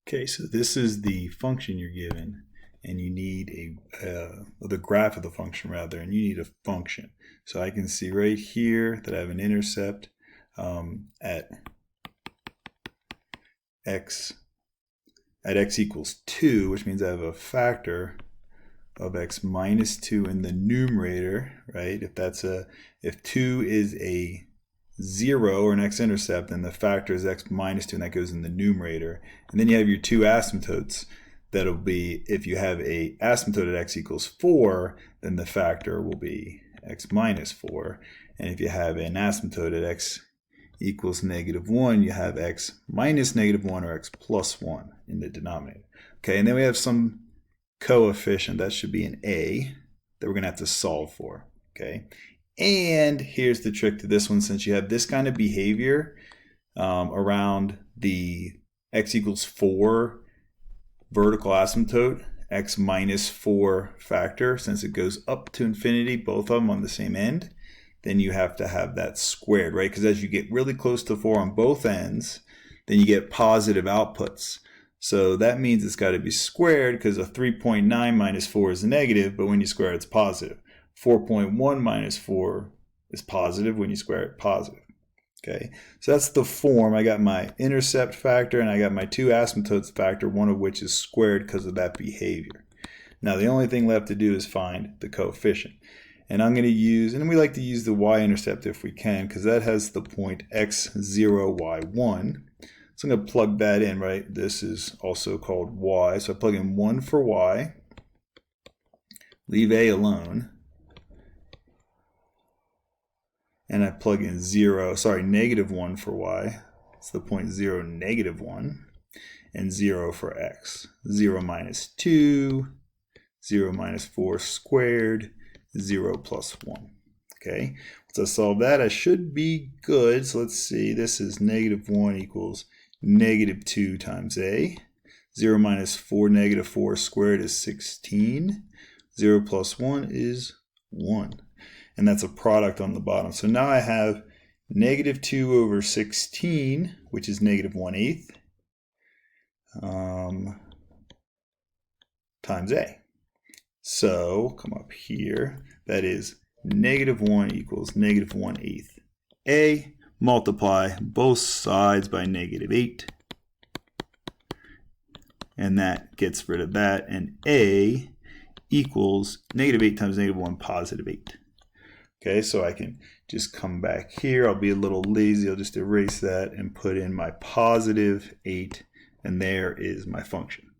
Okay, so this is the function you're given, and you need the graph of the function rather, and you need a function. So I can see right here that I have an intercept at x equals 2, which means I have a factor of x minus 2 in the numerator, right? If 2 is a 0 or an x-intercept, then the factor is x minus 2, and that goes in the numerator. And then you have your two asymptotes. That'll be, if you have a asymptote at x equals 4, then the factor will be x minus 4. And if you have an asymptote at x equals -1, you have x minus -1 or x plus 1 in the denominator. Okay, and then we have some coefficient, that should be an a, that we're going to have to solve for. Okay, and here's the trick to this one. Since you have this kind of behavior around the x equals 4 vertical asymptote, x minus 4 factor, since it goes up to infinity, both of them on the same end, then you have to have that squared, right? Because as you get really close to 4 on both ends, then you get positive outputs. So that means it's got to be squared, because a 3.9 minus 4 is negative, but when you square it, it's positive. 4.1 minus 4 is positive. When you square it, positive. Okay, so that's the form. I got my intercept factor and I got my two asymptotes factor, one of which is squared because of that behavior. Now the only thing left to do is find the coefficient. And I'm going to use, and we like to use the y-intercept if we can, because that has the point x0, y1. So I'm going to plug that in, right? This is also called y. So I plug in 1 for y, leave a alone, and I plug in -1 for y. It's the point 0, -1, and 0 for x. 0 minus 2, 0 minus 4 squared, 0 plus 1. Okay, once I solve that, I should be good. So let's see, this is -1 equals -2 times a. 0 minus 4, -4 squared is 16. 0 plus 1 is 1. And that's a product on the bottom. So now I have -2 over 16, which is -1/8, times a. So come up here, that is -1 equals -1/8 a. Multiply both sides by -8, and that gets rid of that, and a equals -8 times -1, +8. Okay, so I can just come back here. I'll be a little lazy. I'll just erase that and put in my +8, and there is my function.